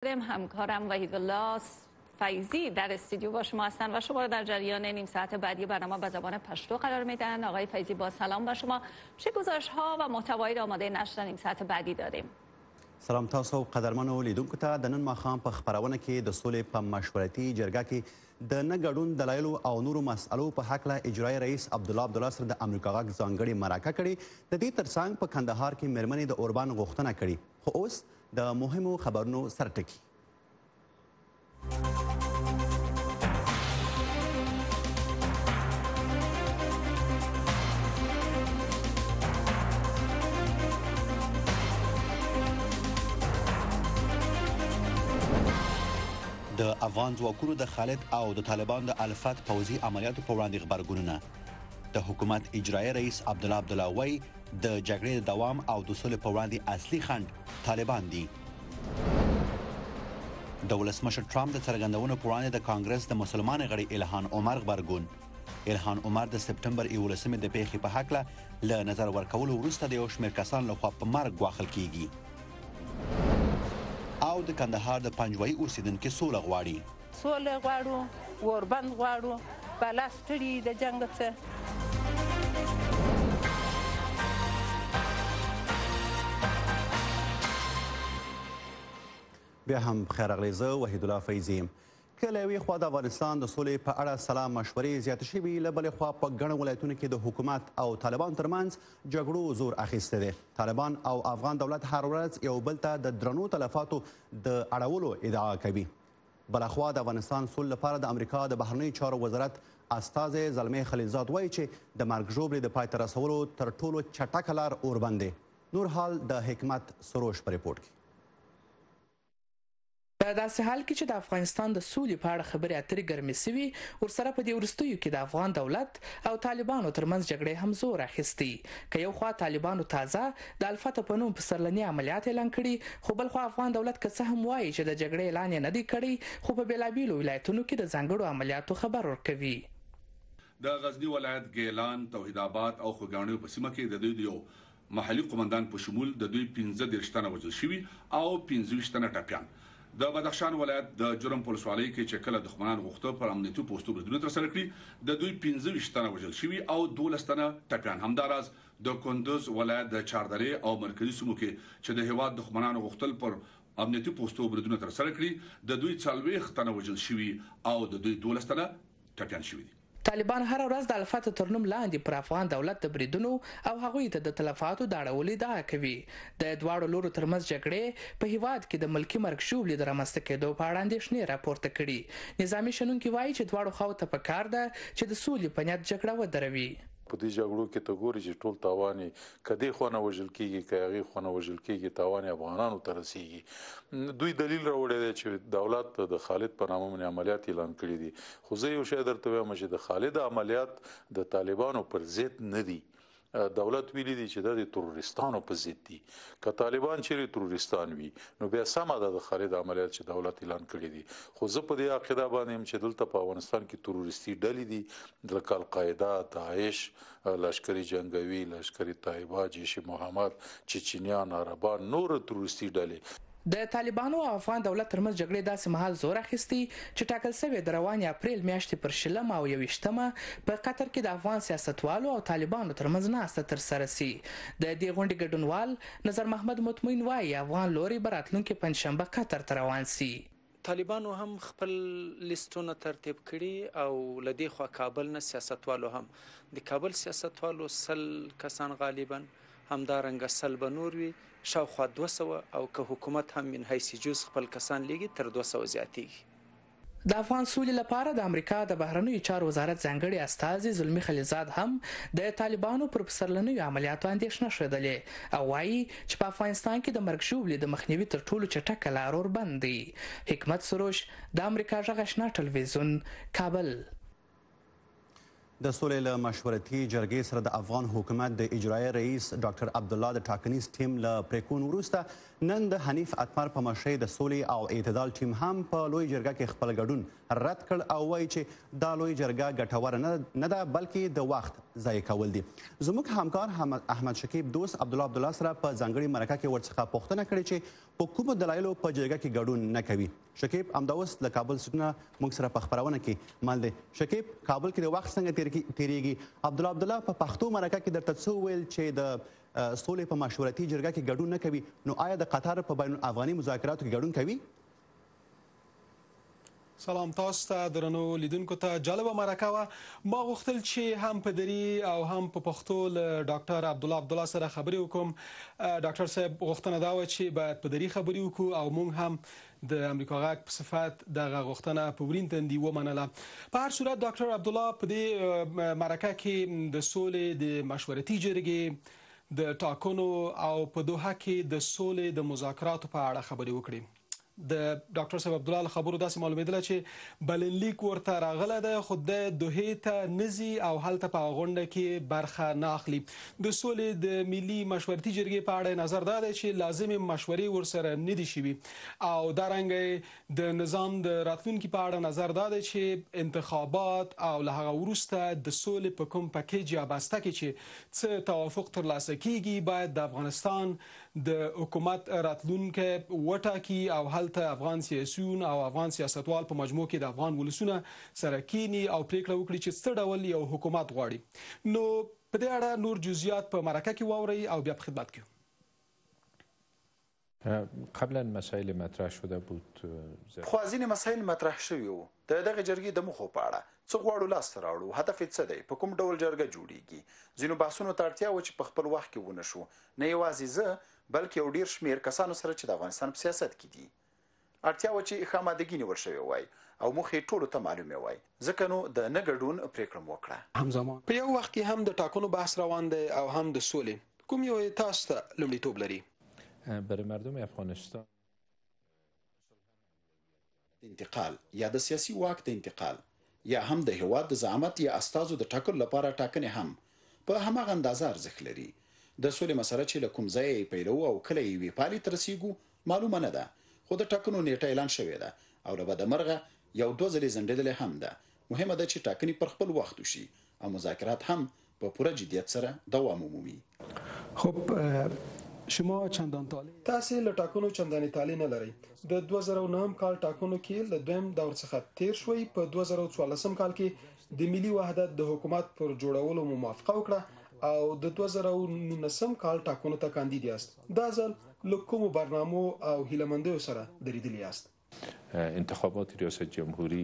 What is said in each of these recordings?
همکارم وحیدالله فیضی در استودیو با شما هستند و شما رو در جریان نیم ساعت بعدی برنامه به زبان پشتو قرار میدن. آقای فیضی با سلام به شما. چه گزارش‌ها و محتوایی را آماده نشر نیم ساعت بعدی داریم؟ سلام تاسو قدرمنو لیدونکو ته د نن ماښام په خبرونه کې د سولې په مشورتي جرګه کې د نه ګډون دلایلو او نورو مسألو په هکله اجرایي رئیس عبدالله سره د امریکا غږ ځانګړې مرکه کړې. د دې ترڅنګ په کندهار کې مېرمنې د اوربان غوښتنه کړې، خو اوس د مهمو خبرونو سرټکی. د افغان ځواکونو د خالد او د طالبانو د الفت پوځي عملیاتو په وړاندې غبرګونونه. د حکومت اجرایي رئیس عبدالله وایي د جګړې د دوام او د سولې په وړاندې اصلي خنډ طالبان دي. د ولسمشر ټرمپ د څرګندونو په وړاندې د کانګرس د مسلمان غړي الهان عمر غبرګون. الهان عمر د سپټمبر 11 د پیښې په هکله له نظر ورکولو وروسته د یو شمېر کسانو لخوا په مرګ ګواښل کیږي. او د کندهار د پنجوایي اوسیدونکو سوله غواړي. سوله غواړو، اوربند غواړو، بلا ستړي د جنګ څخه. بیا هم بخیر راغلی. زه وحیدالله فیضي یم. که له یوې خوا د افغانستان د سولې په اړه سلا مشورې زیاتې شوي، له بلې خوا په ګڼو ولایتونو کې د حکومت او طالبانو ترمنځ جګړو زور اخیستی دی. طالبان او افغان دولت هر ورځ یو بل ته د درنو تلفاتو د اړولو ادعا کوي. بلخوا د افغانستان سولې لپاره د امریکا د بهرنیو چارو وزارت استازی زلمی خلیلزاد وایي چې د مرګ ژوبلې د پای ته رسولو تر ټولو چټکه لار اوربند دی. نور حال د حکمت سروش په ریپورټ کې. په داسې حال کې چې د افغانستان د سولې په اړه خبرې اترې ګرمې سوي، ورسره په دې وروستیو کې د افغان دولت او طالبانو ترمنځ جګړې هم زور اخیستی. که یو خوا طالبانو تازه د الفت په نوم پسرلني عملیات اعلان کړي، خو بل خوا افغان دولت که څه هم وایي چې د جګړې اعلان یې نه دی کړی، خو په بېلابېلو ولایتونو کې د ځانګړو عملیاتو خبر ورکوي. د غزني ولایت ګیلان، توحید آباد او خوږاڼیو په سیمه کې د دوی یو محلي قومندان په شمول د دوی 15 تنه وژل شوي او 25 تنه ټپیان. د بدخشان ولایت د جرم په ولسوالۍ کې چې کله دښمنان غوښته پر امنیتي پوستو بریدونه ترسره کړي، د دوی 15 تنه وژل شوي او 12 تنه ټپیان. همداراز د کندوز ولایت د چاردرې او مرکزي سیمو کې چې د هیواد دښمنانو غوښتل پر امنیتي پوستو بریدونه ترسره کړي، د دوی 40 تنه وژل شوي او د دوی 12 تنه ټپیان شوي دي. طالبان هر ورځ د الفت تر نوم لاندې پر افغان دولت د بریدونو او هغوی ته د تلفاتو د اړولو ادعا کوي. د دواړو لورو ترمنځ جګړې په هیواد کې د ملکي مرګ ژوبلې د رامنځته کېدو په اړه اندېښنې راپورته کړي. نظامي شنونکي وایي چې دواړو خواو ته پکار ده چې د سولې په نیت جګړه ودروي. په دې جګړو کې ته ګوري چې ټول تاوان کدی خو نه وژل کیږي، که هغه خو نه وژل کیږي، تاوان افغانانو ته رسیږي. دوی دلیل راوړی دی چې دولت د خالد په نامه باندې عملیات اعلان کړي دي، خو زه یو شی درته وایم چې د خالد عملیات د طالبانو پر ضد نه دي. دولت ویلي دي چې د تروریستانو په ضد دي. که طالبان چیرې تروریستان وي نو بیا سمه ده د خالد عملیات چې دولت اعلان کړي دي. خو زه په دې عقیده باندې یم چې دلته په افغانستان کې تروریستي ډلې دي، لکه القاعده، داعش، لشکري جنگوي، لشکري طیبه، جیش محمد، چچنیان، عربان، نور تروریستي ډلې. د طالبانو او افغان دولت ترمنځ جګړې داسې مهال زور اخیستی چې ټاکل شوې د روانې اپریل میاشتې پر 20 او 21 په قطر کې د افغان سیاستوالو او طالبانو ترمنځ ناسته ترسره سي. د دې غونډې ګډونوال نظر محمد مطمئن وایي افغان لوري به راتلونکي پنجشنبه قطر ته روان سي. طالبانو هم خپل لیستونه ترتیب کړي او لدې خوا کابل نه سیاستوالو هم د کابل سیاستوالو 100 کسان غالبا، همدارنګه 100 به نور وي، شاوخوا 200، او که حکومت هم من حیث جز خپل کسان لیږي تر 200 زیاتیږي. د افغان سولې لپاره د امریکا د بهرنیو چارو وزارت ځانګړي استازي زلمی خلیلزاد هم د طالبانو پر پسرلنیو عملیاتو اندېښنه ښودلې او وایي چې په افغانستان کې د مرګ ژوبلې د مخنیوي تر ټولو چټکه لار اوربند دی. حکمت سروش، د امریکا غږ آشنا ټلویزیون، کابل. د سولې له مشورتي جرګې سره د افغان حکومت د اجرایي رئیس ډاکټر عبدالله د ټاکنیز ټیم له پریکون وروسته نن د حنیف اتمر په مشرۍ د سولې او اعتدال ټیم هم په لوی جرګه کې خپل ګډون رد کړ او وایي چې دا لوی جرګه ګټوره نه ده بلکې د وخت ضایع کول دي. زموږ همکار احمد شکیب دوست عبدالله سره په ځانګړي مرکه کې ورڅخه پوښتنه کړې چې په کومو دلایلو په جرګه کې ګډون نه کوي. شکیب همدا اوس له کابل سټونه موږ سره په خپرونه کې مل دی. شکیب، کابل کې د وخت څنګه تیریږي؟ عبدالله په پښتو مرکه کې درته څه وویل چې د سولې په مشورتي جرګه کې ګډون نه کوي، نو آیا د قطر په بین الافغاني مذاکراتو کې ګډون کوي؟ سلام تاسو ته درنو لیدونکو ته جالبه مرکه وه. ما غوښتل چې هم په دري او هم په پښتو له ډاکټر عبدالله سره خبرې وکړم. ډاکټر صاحب غوښتنه دا وه چې باید په دري خبرې وکړو او موږ هم د امریکا غږ په صفت دغه غوښتنه په ورین تندي ومنله. په هر صورت ډاکټر عبدالله په دې مرکه کې د سولې د مشورتي جرګې د ټاکنو او په دوحه کې د سولې د مذاکراتو په اړه خبرې وکړې. د ډاکټر صاحب عبدالله له خبرو داسې معلومېدله چې بلنلیک ورته راغلی دی خو د دوحې ته نه ځي او هلته په هغه غونډه کې برخه نه اخلي. د سولې د ملي مشورتي جرګې په اړه نظر دا دی چې لازمې مشورې ورسره نه دي شوي او دارنګه د نظام د راتلونکي په اړه نظر دا دی چې انتخابات او له هغه وروسته د سولې په کوم پکیج یا بسته کې چې څه توافق ترلاسه کیږي باید د افغانستان د حکومت راتلونکی وټاکي او هلته افغان سیاسیون او افغان سیاستوال په مجموع کې د افغان ولسونه سره کینی او پریکړه وکړي چې څه ډول یو حکومت غواړي. نو په دې اړه نور جزئیات په مرکه کې واورئ او بیا په خدمت کې. قبلا مسائل مطرح شده بود. خو ځینې مسایل مطرح شوي وو. د دغه جرګې د موخو په اړه څه غواړو لاسته راوړو، هدف یې څه دی، په کوم ډول جرګه جوړیږي. ځینو بحثونو ته اړتیا وه چې په خپل وخت کې ونه شو، نه یوازې زه بلکې یو ډیر شمیر کسانو سره چې د افغانستان په سیاست کې دي. اړتیا وه چې ښه آمادګي نیول شوې وای او موخې ټولو ته معلومې وای، ځکه نو د نه ګډون پرېکړه مو وکړه. همزمان په یو وخت کې هم د ټاکنو بحث روان دی او هم د سولې. کوم یو تاسو ته لومړیتوب لري؟ برای مردم افغانستان انتقال یا د سیاسي واک د انتقال یا هم د هیواد د زعامت یا استازو د ټاکلو لپاره ټاکنې هم په هماغه اندازه ارزښت لري. د سولې مسله چې له کوم ځای یې پیلو او کله یې وې پالي ته رسیږو معلومه نه ده، خو د ټاکنو نیټه اعلان شوې ده او له بدمرغه یو 2 ځلې ځنډېدلې هم ده. مهمه ده چې ټاکنې پر خپل وخت وشي او مذاکرات هم په پوره جدیت سره دوام ومومي. خب شما چندان طالع تاسې له ټاکنو چندانې طالع نه لرئ. د 2009 کال ټاکنو کې له دویم دور څخه تیر شوي. په 2014 کال کې د ملي وحدت د حکومت پر جوړولو موافقه وکړه او د 2019 کال ټاکنو ته کاندید یاست. دا ځل له کومو برنامو او هیلهمندیو سره درېدلي یاست؟ انتخابات ریاست جمهوری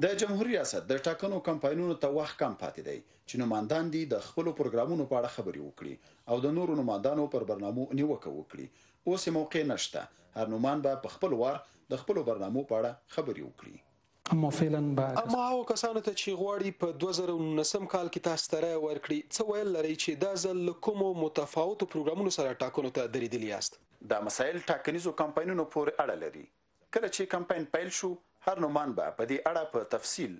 د جمهوریت ریاست د ټاکنو کمپاینونو ته وخت کم پاتې دی چې نمایندان دي د خپل پروګرامونو په اړه خبرې وکړي او د نورو نمایندانو پر برنامو نیوکه وکړي. اوس موقع نشته، هر نومان به په خپل وار د خپل برنامو په اړه خبرې وکړي. اما هغو کسانو ته چې غواړي په 2019 کال کې تاسو ته رایه ورکړي څه ویل لري چې دا ځل له کومو متفاوتو پروګرامونو سره ټاکنو ته درېدلي یاست؟ دا مسایل ټاکنیزو کمپاینونو پورې اړه لري. کله چې کمپاین پیل شو هر نومان به په دې اړه په تفصیل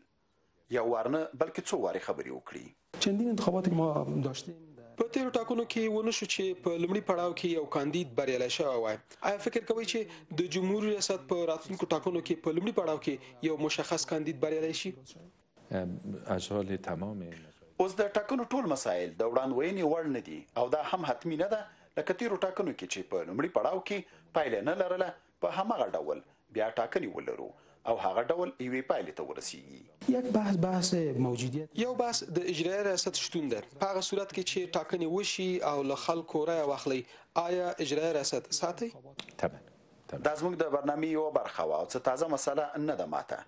یا ورنه بلکې څو واري خبرې وکړي. چندین انتخابات ما داشتیم په تیرو ټاکنو کې ونه شو چې په لومړي پړاو کې یو کاندید بریالی شوی وای. آیا فکر کوئ چې د جمهوریت ریاست په راتلونکو ټاکنو کې په لومړي پړاو کې یو مشخص کاندید بریالی شي؟ از حال تمام اوس د ټاکنو ټول مسایل د وړاندوینې وړ نه دي او دا هم حتمی نه ده لکه تیرو ټاکنو کې چې په لومړي پړاو کې پایله نه لرله په هماغه ډول بیا ټاکنې ولرو او هغه ډول یوې پایلې ته ورسیږي. یک بحث موجودیت یو بحث د اجرایي ریاست شتون ده. په هغه صورت کې چې ټاکنې وشي او له خلکو رایه واخلي آیا اجرایي ریاست ساتي؟ طبعا دا زموږ د برنامې یوه برخه وه او څه تازه مسله نه ده ماته.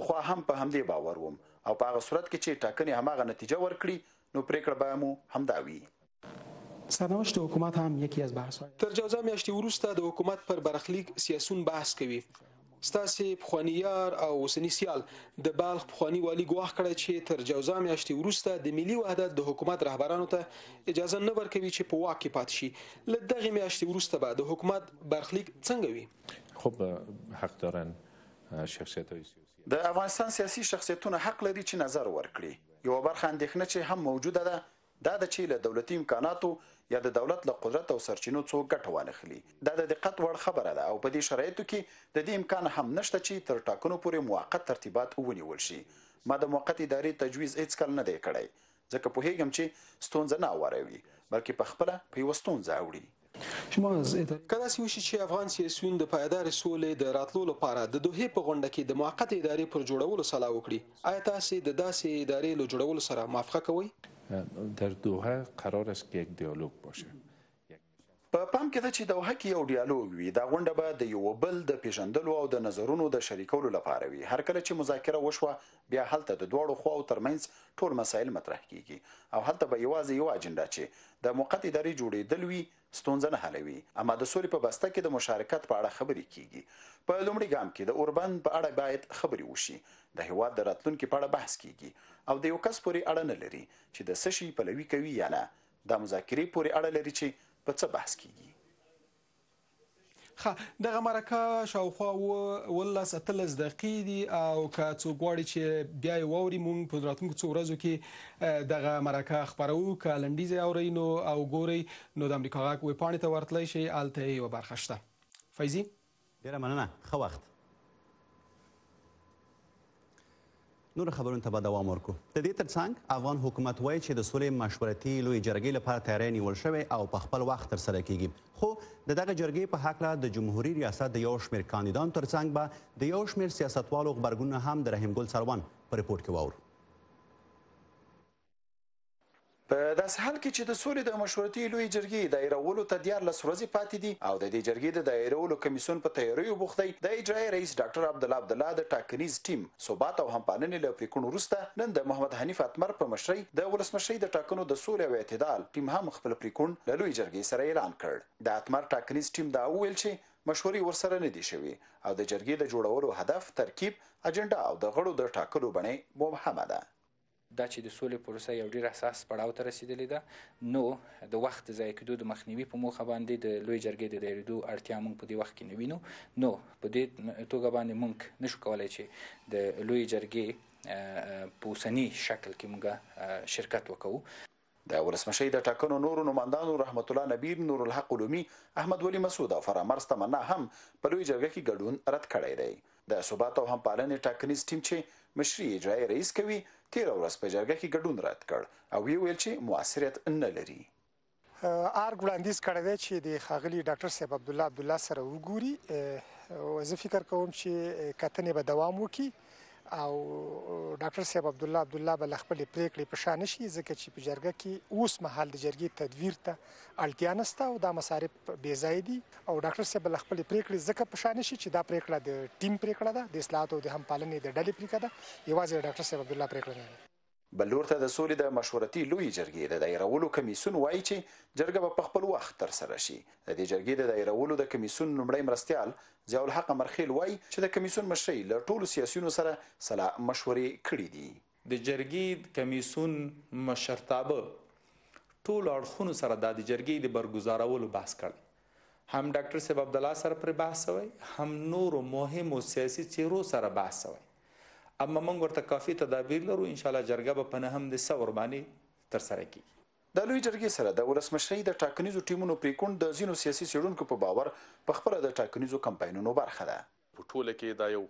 پخوا هم په همدې باور وم او په هغه صورت کې چې ټاکنې هماغه نتیجه ورکړي نو پرېکړه به مو همدا وي. سرنوشت حکومت هم یکی از بحث‌های تر 14 میاشتې وروسته د حکومت پر برخلیک سیاسون بحث کوي. ستاسې پخوانی یار او اوسني سیال د بلخ پخوانی والي ګواښ کړی چې تر 14 میاشتې وروسته د ملي وحدت د حکومت رهبرانو ته اجازه نه ورکوي چې په واک کې پاتې شي. له دغې میاشتې وروسته به د حکومت برخلیک څنګه وي؟ خب حق دارن شخصیت‌های سیاسی د افغانستان سیاسي شخصیتونه حق لري چې نظر ورکړي. یو برخه اندېښنه چې هم موجوده ده دا د چې له دولتي امکاناتو یا د دولت له قدرت او سرچینو څو ګټه وانخلي. دا د دقت وړ خبره ده او په دې شرایطو کې د دې امکان هم نشته چې تر ټاکنو پورې موقت ترتیبات ونیول شي. ما د موقت ادارې تجویز هیڅکله نه دی کړی ځکه پوهیږم چې ستونزه نه واروي بلکې په خپله په یوه ستونزه اوړي. که داسې وشي چې افغان سیاسیون د پایدارې سولې د راتلو لپاره د دوحې په غونډه کې د موقت ادارې پر جوړولو سلا وکړي، آیا تاسې د داسې ادارې له جوړولو سره موافقه کوئ؟ در دوحه قرار است که یک دیالوگ باشه. په پام کې ده چې دوحه کې یو ډیالوګ وي. دا غونډه به د یو بل د پیژندلو او د نظرونو د شریکولو لپاره وي. هر کله چې مذاکره وشوه بیا هلته د دواړو خواو ترمنځ ټول مسایل مطرح کیږي او هلته به یوازې یو اجنډا چې د موقت ادارې جوړېدل وي ستونزه نه حلوي. اما د سولې په بسته کې د مشارکت په اړه خبرې کیږي. په لومړي ګام کې د اوربند په اړه باید خبرې وشي. د هیواد د راتلونکي په اړه بحث کیږي او د یو کس پورې اړه نه لري چې د څه شي پلوي کوي یا نه. د مذاکرې پورې اړه لري چې په څه بحث کیږي. دغه مرکه شاوخوا 18 دقیقې دي او که څوک غواړي چې بیا یې واوري موږ په راتلونکو څو ورځو کې دغه مرکه خپروو. که لنډیز یې اورئ نو او ګورئ نو د امریکا غږ ویبپاڼې ته ورتلی شئ، هلته یې یوه برخه شته. فیضي ډېره مننه، ښه وخت. نور خبرونو ته به دوام ورکو. د دې ترڅنګ افغان حکومت وایي چې د سولې مشورتي لوی جرګې لپاره تیاری نیول شوی او په خپل وخت ترسره کیږي. خو د دغه جرګې په هکله د جمهوري ریاست د یو شمېر کاندیدانو ترڅنګ به د یو شمېر سیاستوالو غبرګونونه هم د رحیم ګل سروان په ریپورټ کې واورو. په داسې حال کې چې د سولې د مشورتي لوی جرګې دایرولو ته 14 ورځې پاتې دي او د دې جرګې د دایرولو کمیسیون په تیاریو بوخت دی. د اجرایي رئیس ډاکټر عبدالله د ټاکنیز ټیم ثبات او همپالنې له پریکړو وروسته نن د محمد حنیف اتمر په مشرۍ د ولسمشرۍ د ټاکنو د سولې او اعتدال ټیم هم خپل پریکړه له لوی جرګې سره اعلان کړ. د اتمر ټاکنیز ټیم دا وویل چې مشورې ورسره نه دي شوي او د جرګې د جوړولو هدف، ترکیب، اجنډا او د غړو د ټاکلو بڼې مبهمه ده. دا چې د سولې پروسه یو ډیر حساس پړاو ته رسیدلې ده، نو د وخت ضایع کېدو د مخنیوي په موخه باندې د لوی جرګې د دایریدو اړتیا موږ په دې وخت کې نه وینو. نو په دې توګه باندې موږ نشو کولی چې د لوی جرګې په اوسني شکل کې موږ شرکت وکړو. د ولسمشۍ د ټاکنو نورو نمایندانو رحمت الله نبیر، نور الحق علومي، احمد ولی مسعود او فرامرز تمنا هم په لوی جرګه کې ګډون رد کړی دی. د ثبات او همپالنې ټاکنیز ټیم چې مشري اجرایي رئیس کوي 13 ورځ په جرګه کې ګډون رد کړ او ویل چې موثریت نه لري. ارګ وړاندیز کړی دی چې د ښاغلي ډاکټر صاحب عبدالله سره وګوري. زه فکر کوم چې کتنې به دوام وکړي او ډاکټر صاحب عبدالله به خپل پریکړې په شان شي ځکه چې په جرګه کې اوس مهال د جرګې تدویر ته اړتیا نشته او دا مصارف بې ځای دي او ډاکټر صاحب به خپل پریکړې ځکه په شان شي چې دا پریکړه د ټیم پریکړه ده، د اصلاحاتو او د همپالنې د ډلې پریکړه ده، یوازې ډاکټر صاحب عبدالله پریکړه نه ده. بل لور ته د سولې د مشورتي لوی جرګې د دایرولو کمیسیون وایي چې جرګه به په خپل وخت ترسره شي. د دې جرګې د دایرولو د کمیسیون لومړی مرستیال ضیاء الحق مرخیل وایي چې د کمیسیون مشرۍ له ټولو سیاسیونو سره سلا مشورې کړې دي. د جرګې کمیسیون مشرتابه ټول اړخونو سره د جرګې د برګزارولو بحث کړی. هم ډاکټر صاحب عبدالله سره پر بحث شوی، هم نورو مهمو سیاسي څیرو سره بحث شوی. اما موږ ورته کافي تدابیر لرو. ان شاء الله جرګه به په 9 دسمبر باندې ترسره کیږي. د لوی جرګې سره د ولسمشرۍ د ټاکنیزو ټیمونو پریکړه د ځینو سیاسي څېړونکو په باور په خپل د ټاکنیزو کمپاینونو برخه ده. په ټوله کې دا یو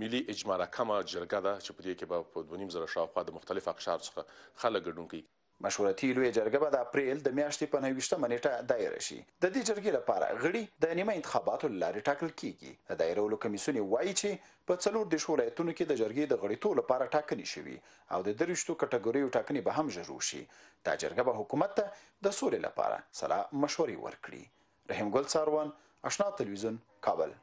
ملي اجماع راکمه جرګه ده چې په دې کې به په 2.5 شاوخوا د مختلف اقشار څخه خلک ګډون کوي. مشورتي لوی جرګه به د اپریل د میاشتې په 29 نیټه دایره شي. د دې جرګې لپاره غړي د نیمه انتخاباتو لارې ټاکل کیږي. د دایرولو کمیسیون وایي چې په 14 ولایتونو کې د جرګې د غړیتوب لپاره ټاکنې شوي او د 30 کټګوریو ټاکنې به هم ژر وشي. دا جرګه به حکومت ته د سولې لپاره سلا مشورې ورکړي. رحیم ګل سروان، آشنا تلویزیون، کابل.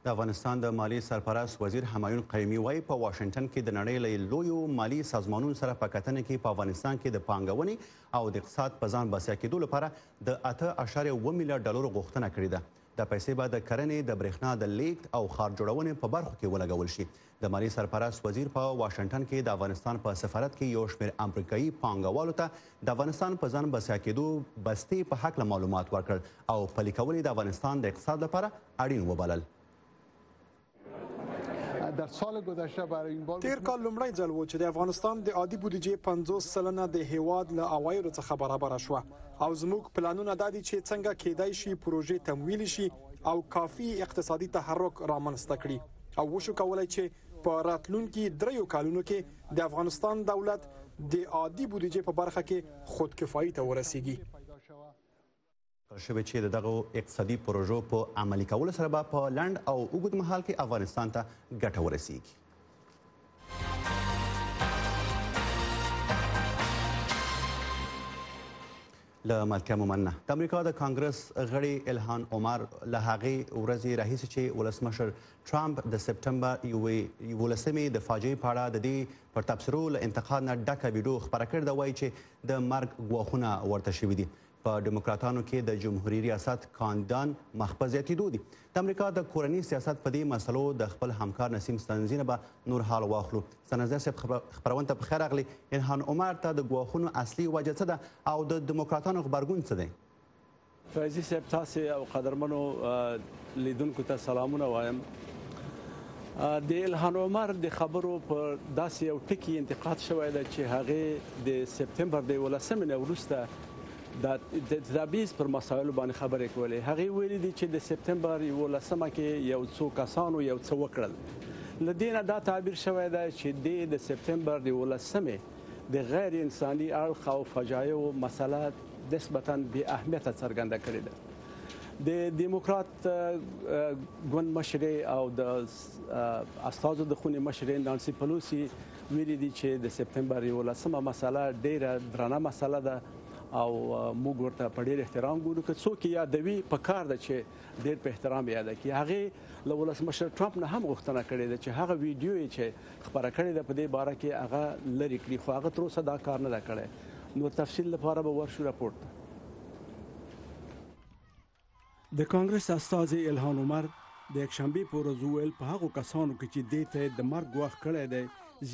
د افغانستان د مالی سرپرست وزیر همایون قیومي وایي په واشنګټن کې د نړۍ له لویو مالی سازمانونو سره په کتنه کې په افغانستان کې د پانګونې او د اقتصاد په ځان بسیا کېدو لپاره د 8.1 میلیارډ ډالرو غوښتنه کړې ده. د پیسې به د کرنې، د برېښنا د لیږد او ښار جوړونې په برخو کې ولګول شي. د مالی سرپرست وزیر په واشنګټن کې د افغانستان په سفارت کې یو شمېر امریکایي پانګوالو ته د افغانستان په ځان بسیا کېدو بستې په هکله معلومات ورکړل او پلي کول یې د افغانستان د اقتصاد لپاره اړین وبلل. در سال گذشته برای این بار تیر کال لومړی ځل و چې د افغانستان د عادي بودیجې 50% د هیواد له عوایدو څخه برابر شوه او زموږ پلانونه دا دي چې څنګه کېدای شي پروژې تمویل شي او کافي اقتصادي تحرک رامنځته کړي او وشو کولای چې په راتلونکي 3 کالونو کې د افغانستان دولت د عادي بودیجې په برخه کې خودکفایي ته ورسیږي. شوی چې دغه اقتصادي پروژو په عملي کولو سره به په لنډ او اوږد مهال کې افغانستان ته ګټه ورسیږي. له ملکه مننه. د امریکا د کانګرس غړي الهان عمر له هغې ورځې راهیسې چې ولسمشر ټرمپ د سپټمبر 11 د فاجعې په اړه د دې پر تبصرو له انتقاد نه ډکه ویډیو خپره کړې ده، وایي چې د مرګ ګواښونه ورته شوي دي. په ډیموکراتانو کې د جمهوریت ریاست کاندیدان مخ په زیاتېدو دي. د امریکا د کورني سیاست په دې مسلو د خپل همکار نسیم ستنزي نه به نور حال واخلو. ستنزي صاحب خپرونه ته بخیر راغلی. الهان عمر ته د ګواښونو اصلي وجه څه ده او د ډیموکراتانو غبرګون څه دی؟ فیضي صاحب تاسې او قدرمنو لیدونکو ته سلامونه وایم. د الهان عمر د خبرو په داسې یو ټکي انتقاد شوی ده چې هغې د سپتمبر د 11 نه وروسته د تبعیض پر مسایلو باندې خبرې کولې. هغې ویلي دي چې د سپتمبر 11 کې یو څو کسانو یو څه وکړل. له دې نه دا تعبیر شوی دی چې د سپتمبر 11 د غیر انساني اړخ او فجایعو مسله نسبتاً بې اهمیته څرګنده کړې ده. د دیموکرات ګوند مشرې او د استازو د خونې مشرې نانسي پلوسی ویلي دي چې د سپتمبر 11 مسله ډیره درنه مسله ده او موږ ورته په ډېر احترام ګورو. که څوک یادوي په کار ده چې ډېر په احترام یاد کړي. هغې له ولسمشر ټرمپ نه هم غوښتنه کړې ده چې هغه ویډیو چې خپره کړې ده په دې باره کې هغه لرې کړي، خو هغه تر اوسه دا کار نه ده کړی. نو تفصیل لپاره به ورشو راپورټ ته. د کانګرس استازي الهان عمر د یکشنبې په ورځ وویل په هغو کسانو کې چې دې ته د مرګ ګواښ کړی دی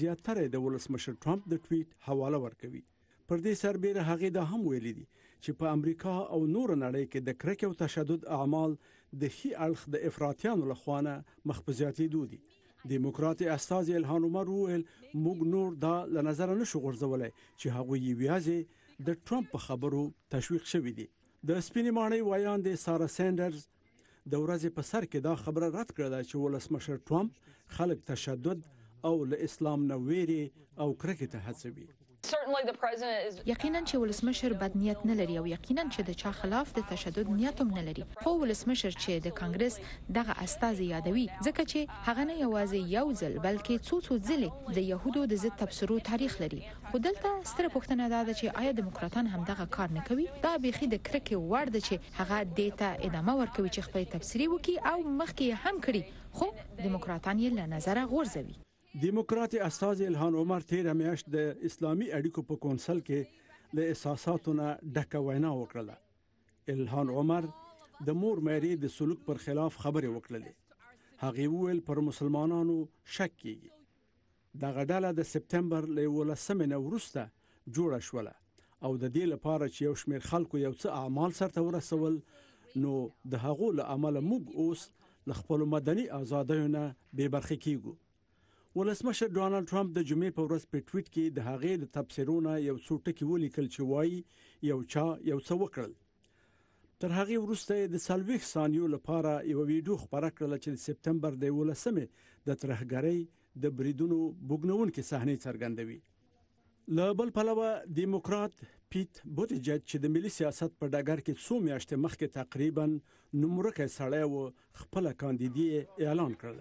زیاتره د ولسمشر ټرمپ د ټویټ حواله ورکوي. پر دې سربېره هغې دا هم ویلي دي چې په امریکا او نور نړۍ کې د کرکې او تشدد اعمال د ښي اړخ د افراطیانو لخوا نه مخ په زیاتېدو دي. دیموکرات استازي الهان عمر وویل موږ نور دا له نظره نشو غورځولی چې هغوی یوازې د ټرمپ په خبرو تشویق شوي دي. د سپینې ماڼۍ وایاندې سارا سینډرز د ورځې په سر کې دا خبره رد کړه چې ولسمشر ټرمپ خلک تشدد او له اسلام نه ویرې او کرکې ته هڅوي. یقینا چې ولسمشر بد نیت نه لري او یقینا چې د چا خلاف د تشدد نیت هم نه لري. خو ولسمشر چې د کانګرس دغه استازي یادوي ځکه چې هغه نه یوازې یو ځل بلکې څو ځلې د يهودو د ضد تبصرو تاریخ لري. خو دلته ستره پوښتنه ده چې آیا دیموکراتان هم دغه کار نه کوي؟ دا بيخي د کرکې وړ ده چې هغه دیتا ادامه ورکوي چې خپل تبصري وکي او مخکې هم کړی، خو دیموکراتان یې له نظره غورځوي. دیموکرات استازي الهان عمر تیر میاشت د اسلامي اړیکو په کونسل کې له احساساتو نه ډکه وینا وکړه. الهان عمر د مور مېري د سلوک پر خلاف خبرې وکړلې. هغه وویل پر مسلمانانو شک کیږي. دغه ډله د سپتمبر له 11 نه وروسته جوړه شوله او د دې لپاره چې یو شمېر خلکو یو څه اعمال سرته ورسول، نو د هغو له امله موږ اوس له خپل مدني آزادیو نه بې برخې کیږو. ولسمشر ډونالد ټرمپ د جمعې په ورځ په ټویټ کې د هغې د تبصرونه یو څو ټکي ولیکل چې وایي یو چا یو څه وکړل. تر هغې وروسته د 40 ثانیو لپاره یو ویډیو خپره کړل چې د سپتمبر د 11 د ترهګرۍ د بریدونو بوګنونکې صحنې څرګندوي. له بل پلوه دیموکرات پیټ بوتیجج چې د ملي سیاست په ډګر کې څو میاشتې مخکې تقریبا نومورکه سړی و خپل کاندیدي اعلان کړل.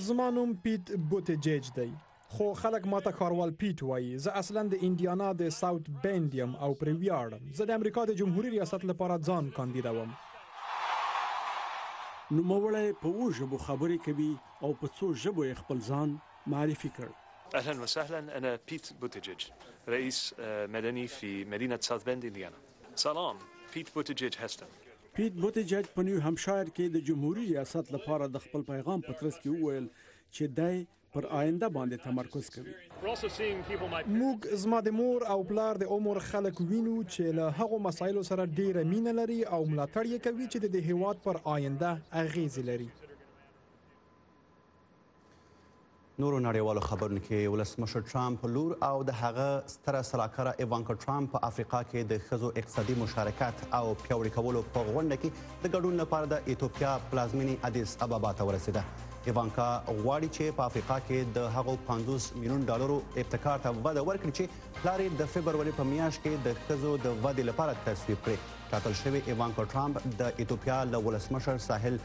زما نوم پیټ بوتیجج دی، خو خلک ماته کاروال پیټ وایي. زه اصلا د انډیانا د ساوث بند یم او پر ویاړم. زه د امریکا د جمهوریت ریاست لپاره ځان کاندیدوم. نوموړی په اووه ژبو خبرې کوي او په څو ژبو یې خپل ځان معرفي کړ. اهلا وسهلا، انا بيت بوتيجيج رئيس مدني في مدينه ساوث بند انديانا. سلام، بيت بوتيجيج هستم. پیټ بوتیجج په نیو همشایر کې د جمهوریت ریاست لپاره د خپل پیغام په ترڅ کې وویل چې دای پر آینده باندې تمرکز کوي. موږ زما د مور او پلار د عمر خلک وینو چې له هغو مسایلو سره ډیره مینه لري او ملاتړ یې کوي چې د هیواد پر آینده اغیز لري. نورو نړیوالو خبرونو کې ولسمشر ټرمپ لور او د هغه ستره سلاکاره ایوانکا ټرمپ په افریقا کې د ښځو اقتصادي مشارکت او پیاوړي کولو په غونډه کې د ګډون لپاره د ایتوپیا پلازمینې ادیس ابابا ته ورسېده. ایوانکا غواړي چې په افریقا کې د هغو $50 میلیون ابتکار ته وده ورکړي چې پلار یې د فبروري په میاشت کې د ښځو د ودې لپاره تصویب کړي. ټاکل شوی ایوانکا ټرمپ د ایتوپیا له ولسمشر ساحل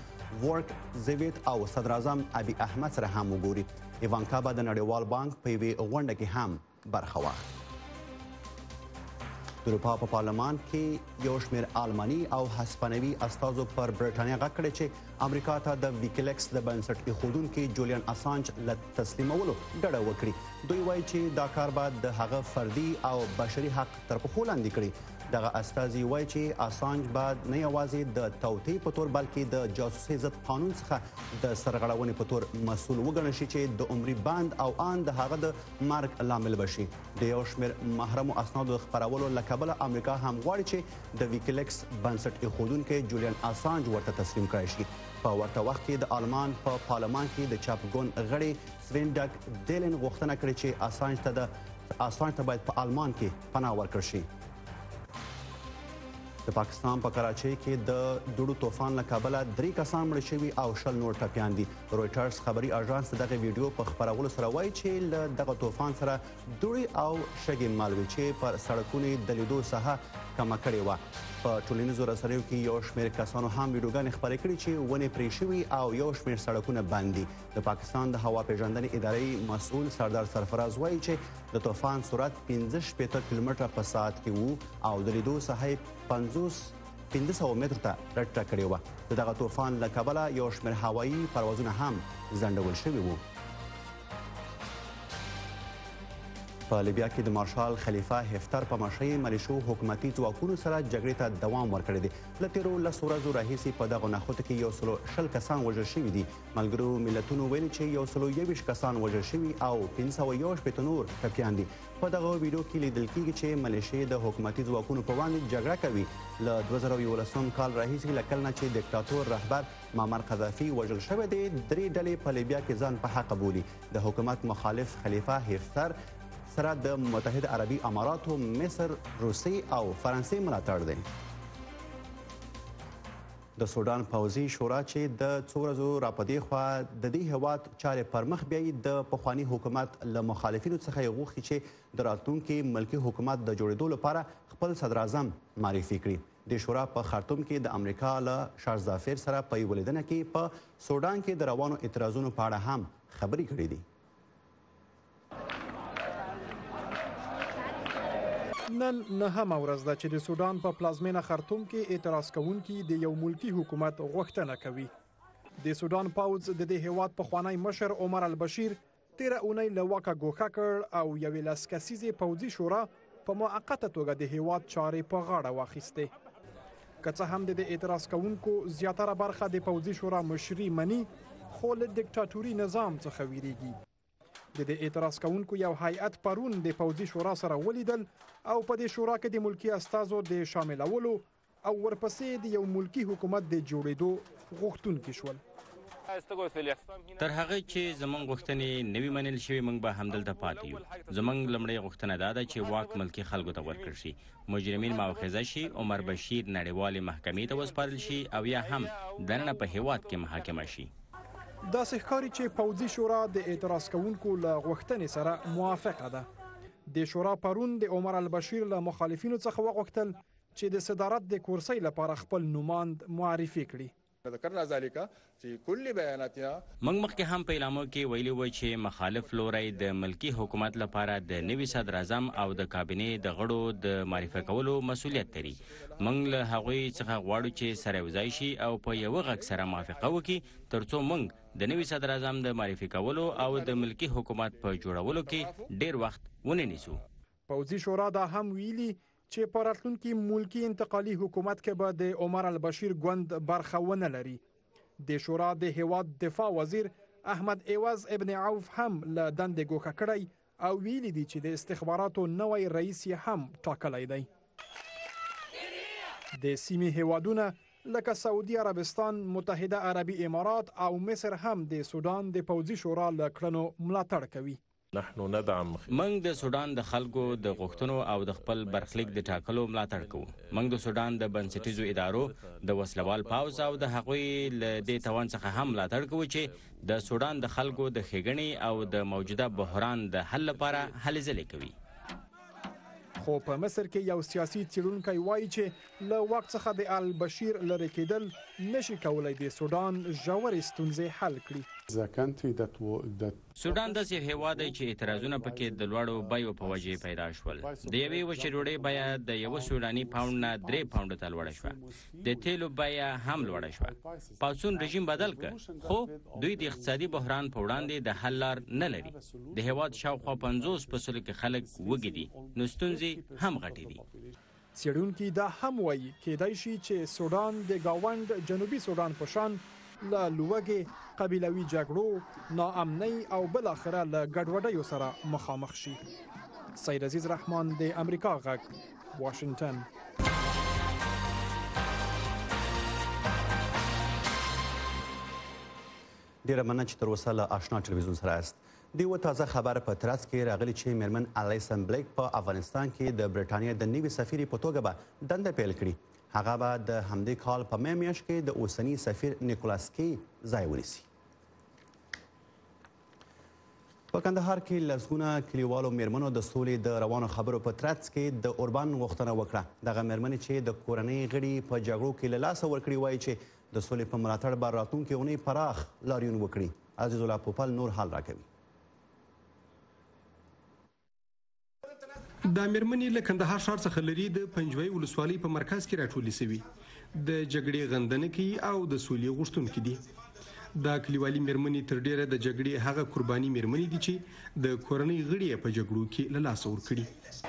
ورک زیویت او صدر اعظم ابي احمد سره هم وګوري. ایوانکا به د نړیوال بانک په یوې غونډه کې هم برخه واخلي. د اروپا په پارلمان کې یو شمېر آلماني او هسپانوي استازو پر برټانیا غږ کړی چې امریکا ته د ویکیلیکس د بنسټ ایښودونکي جولیان اسانج له تسلیمولو ډډه وکړي. دوی وایي چې دا کار به د هغه فردي او بشري حق تر پښو لاندې کړي. دغه استازي وایي چې اسانج باید نه یوازې د توطئې په تور بلکې د جاسوسۍ ضد قانون څخه د سرغړونې په تور مسؤل وګڼل شي چې د عمري بند او ان د هغه د مرګ لامل بشي. د یو شمېر محرمو اسنادو خپرولو له کبله امریکا هم غواړي چې د ویکیلیکس بنسټ ایښودونکی جولیان اسانج ورته تسلیم کړی شي. په ورته وخت کې د آلمان په پارلمان کې د چاپګون غړي سوینډک ډیلن غوښتنه کړې چې اسانج ته باید په آلمان کې پناه ورکړل شي. د پاکستان په کراچۍ کې د دوړو طوفان له کبله 3 کسان مړه شوي او 20 نور ټپیان دي. رویټرز خبري اژانس دغه ویډیو په خپرولو سره وایي چې له دغه طوفان سره دوړې او شګې مل وي چې پر سړکونو د لیدو ساحه کمه کړې وه. په ټولنیزو رسنیو کې یو شمېر کسانو هم ویډیوګانې خپرې کړي چې ونې پرې شوي او یو شمېر سړکونه بند دي. د پاکستان د هوا پیژندنې ادارې مسؤل سردار سرفراز وایي چې د طوفان سرعت 65 کیلومتره په ساعت کې وو او د لیدو ساحه 500 مترو ته رټه کړې وه. د دغه طوفان له کبله یو شمېر هوایي پروازونه هم ځنډول شوي وو. په لیبیا کې د مارشال خلیفه هفتر په مشرۍ ملیشو حکومتي ځواکونو سره جګړې ته دوام ورکړی دی. له تېرو 10 ورځو راهیسې په دغو نښتو کې 120 کسان وژل شوي دي. ملګرو ملتونو ویلي چې 121 کسان وژل شوي او 516 نور ټپیان دي. په دغه ویډیو کې لیدل کېږي چې ملیشې د حکومتي ځواکونو په وړاندې جګړه کوي. له 2011 کال راهیسې له کله نه چې دیکتاتور رهبر معمر قذافي وژل شوی دی، 3 ډلې په لیبیا کې ځان په حق بولي. د حکومت مخالف خلیفه هفتر سره د متحده عربي اماراتو، مصر، روسیې او فرانسې ملاتړ دی. د سودان پوځي شورا چې د څو ورځو راپدې خوا د دې هیواد چارې پر مخ بیایي، د پخواني حکومت له مخالفینو څخه یې غوښتي چې د راتلونکي ملکي حکومت د جوړېدو لپاره خپل صدر اعظم معرفي کړي. د شورا په خرطوم کې د امریکا له شارلز ظافر سره په یوه لیدنه کې په سودان کې د روانو اعتراضونو په اړه هم خبرې کړې دي. نن نهمه ورځ ده چې د سودان په پلازمینه خرطوم کې اعتراض کوونکي د یو ملکی حکومت غوښتنه کوي. د سودان پوځ د دې هیواد پخوانی مشر عمر البشیر 13 اونۍ له واکه ګوښه کړ او یوې 10 کسیزې پوځي شورا په موقته توګه د هیواد چارې په غاړه واخیستې. که څه هم د اعتراض کوونکو زیاتره برخه د پوځي شورا مشري مني، خو له دیکتاتوري نظام څخه ویریږي. د اعتراض کوونکو یو هیئت پرون د پوځي شورا سره ولیدل او په دې شورا کې د ملکی استازو د شاملولو او ورپسې د یو ملکی حکومت د جوړېدو غوښتونکي شول. تر هغه چې زمونږ غوښتنې نوي منل شوي، موږ به همدلته پاتې یو. زمونږ لومړۍ غوښتنه دا ده چې واک ملکي خلکو ته ورکړل شي، مجرمین مؤاخذه شي، عمر بشیر نړیوالې محکمې ته وسپارل شي او یا هم دننه په هیواد کې محاکمه شي. داسې ښکاري چې پوځي شورا د اعتراض کوونکو له غوښتنې سره موافقه ده. د شورا پرون د عمر البشیر له مخالفینو څخه وغوښتل چې د صدارت د کرسۍ لپاره خپل نوماند معرفي کړي. موږ مخکې هم په اعلامیو کې ویلي و چې مخالف لوری د ملکی حکومت لپاره د نوي صدر اعظم او د کابینې د غړو د معرفي کولو مسؤلیت لري. موږ له هغوی څخه غواړو چې سره یوځای شي او په یوه غږ سره موافقه وکړي ترڅو موږ د نوي صدر اعظم د معرفي کولو او د ملکی حکومت په جوړولو کې ډیر وخت ونه نیسو. پوځي شورا دا هم ویلي چې په راتلونکي ملکی انتقالي حکومت کې به د عمر البشیر ګوند برخه ونه لري. د شورا د هیواد دفاع وزیر احمد ایواز ابن عوف هم له دندې ګوښه کړی او ویلي دي چې د استخباراتو نوی رئیس یې هم ټاکلی دی. د سیمې هیوادونه لکه سعودي عربستان، متحده عربي امارات او مصر هم د سودان د پوځي شورا له کړنو ملاتړ کوي. موږ د سودان د خلکو د غوښتنو او د خپل برخلیک د ټاکلو ملاتړ کوو. موږ د سودان د بنسټیزو ادارو د وسلوال پوځ او د هغوی له دې توان څخه هم ملاتړ کوو چې د سودان د خلکو د ښېګڼې او د موجوده بحران د حل لپاره هلې ځلې کوي. خو په مصر کې یو سیاسي څېړونکی وایي چې له واک څخه د البشیر لرې کېدل نشي کولی د سودان ژورې ستونزې حل کړي. سودان داسې هیواد دی چې اعتراضونه پکې د لوړو بیو په وجې پیدا شول. د یوې وچې ډوډۍ بیه د یوه سوداني پاونډ نه 3 پاونډو ته لوړه شوه. د تیلو بیه هم لوړه شوه. پاڅون رژیم بدل کړ، خو دوی د اقتصادي بحران په وړاندې د حل لار نه لري. د هیواد شاوخوا 50% کې خلک وږي دي، نو ستونزې هم غټې دي. څېړونکي دا هم وایي کېدای شي چې سودان د ګاونډ جنوبي سودان په شان له لوږې، قبیلوي جګړو، ناامنۍ او بالاخره له ګډوډیو سره مخامخ شي. سید عزیز رحمان د امریکا غږ، واشنگټن. ډیره مننه چې تر اوسه له آشنا ټلویزیون سره یاست. د یوه تازه خبر په ترڅ کې راغلی چې میرمن الیسن بلیک په افغانستان کې د برټانیې د نوي سفیرې په توګه به دنده پیل کړي. هغه به د همدې کال په مې میاشت کې د اوسني سفیر نیکولاس کی ځای ونیسي. په کندهار کې لسګونه کلیوالو میرمنو د سولې د روانو خبرو په ترڅ کې د اوربان غوښتنه وکړه. دغه میرمنې چې د کورنۍ غړي په جګړو کې له لاسه ورکړي وایي چې د سولې په ملاتړ به راتلونکې اونۍ پراخ لاریون وکړي. عزیز الله پوپل نور حال راکوي. د میرمنې له کندهار ښار څخه لري د پنجوي ولسوالۍ په مرکز کې راټولې شوي د جګړې غندنه کوي او د سولې غوښتونکي دي. دا کلیوالي میرمنې تر ډیره د جګړې هغه قرباني میرمنې دي چې د کورنۍ غړي په جګړو کې له لاسه ورکړي.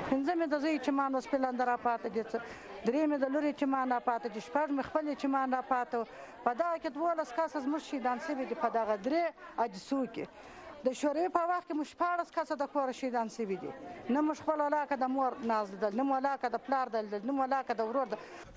پنځه مې د زوی چمان اوس پلان را پاتې دي، درې مې د لورې چمان را پاتې دي، شپږ مې خپلې چمان را پاتې. په دغه کې 12 کسه زموږ شهیدان شوي دي. په دغه 3 حادثو کې د شورای په وخت کې موږ 14 کسه د کور شهیدان شوي دي. نه موږ خپل علاقه د مور نازدل، نه مو علاقه د پلار دل، نه مو علاقه د ورور.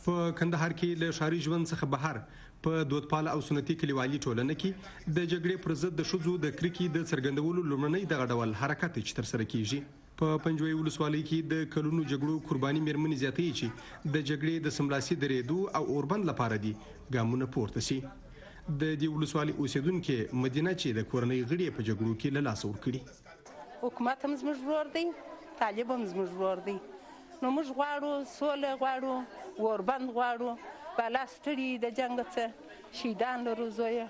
په کندهار کې له ښاري ژوند څخه بهر په دودپاله او سنتي کلیوالي ټولنه کې د جګړې پر ضد د ښځو د کرکې د څرګندولو لومړنی دغه ډول حرکت چې ترسره کیږي. په پنجوي ولسوالۍ کې د کلونو جګړو قرباني میرمنې زیاتوي چې د جګړې د سملاسي درېدو او اوربند لپاره دي ګامونه پورته شي. د دې ولسوالۍ اوسیدونکو مدینه چې د کورنۍ غړي په جګړو کې له لاسه ورکړي. حکومت هم زموږ ورور دی، طالب هم زموږ ورور دی. نو موږ غواړو سوله، غواړو اوربند، غواړو بالا ستړي د جنګ څخه شهیدان لرو، زویه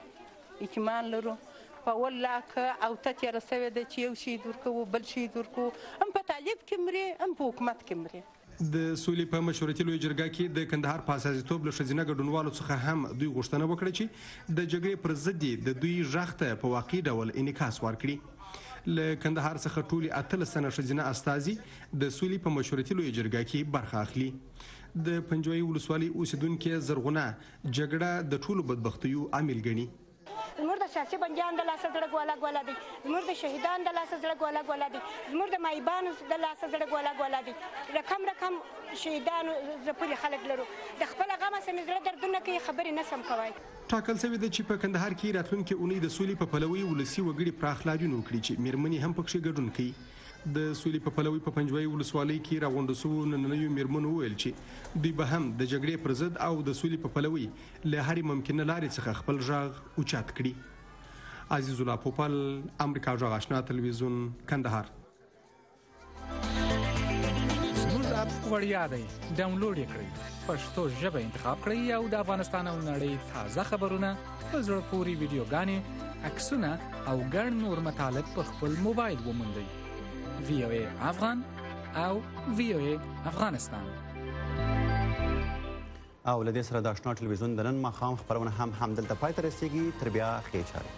یتیمان لرو. په 1,00,000 او تتیره سوی ده چې یو شهید ورکوو، بل شهید ورکوو، هم په طالب کې مري، هم په حکومت کې مري. د سولې په مشورتي لوی جرګه کې د کندهار په اساسیتوب له ښځینه ګډونوالو څخه هم دوی غوښتنه وکړه چې د جګړې پر ضد د دوی غږ ته په واقعي ډول انعکاس ورکړي. له کندهار څخه ټولې 18 تنه ښځینه استازي د سولې په مشورتي لوی جرګه کې برخه اخلي. د پنجوي ولسوالۍ اوسیدونکو زرغونه جګړه د ټولو بدبختیو عامل ګڼي. زموږ د سیاسي بندیان د لاسه زړه ګوله ګوله دي، زموږ د شهیدان د لاسه زړه ګوله ګوله دي، زموږ د مایبانو د لاسه زړه ګوله ګوله دي. رقم شهیدانو زپلي خلک لرو، د خپل غمه سم زړه دردونه کوي، خبرې نه سم کوي. ټاکل شوی ده چې په کندهار کې راتلونکي اونۍ د سولې په پلوي ولسی وګړي پراخ لاریون وکړي چې میرمنې هم پکې ګډون کوي. د سولې په پلوي په پنجوي ولسوالۍ کې راغونډ شوو نننیو میرمنو ویل چې دوی به هم د جګړې پر ضد او د سولې په پلوي له هرې ممکنه لارې څخه خپل غږ اوچت کړي. عزیز الله پوپل، امریکا غږ آشنا تلویزیون، کندهار. زموږ اپ وړیا دی، ډاونلوډ یې کړئ، پښتو ژبه انتخاب کړئ او د افغانستان او نړۍ تازه خبرونه، په زړه پورې ویډیوګانې، عکسونه او ګڼ نور مطالب په خپل موبایل وموندئ. VOA افغان او VOA افغانستان. او له دې سره د آشنا ټلویزیون د نن ماښام خپرونه هم همدلته پای ته رسیږي. تر بیا ښې چارې.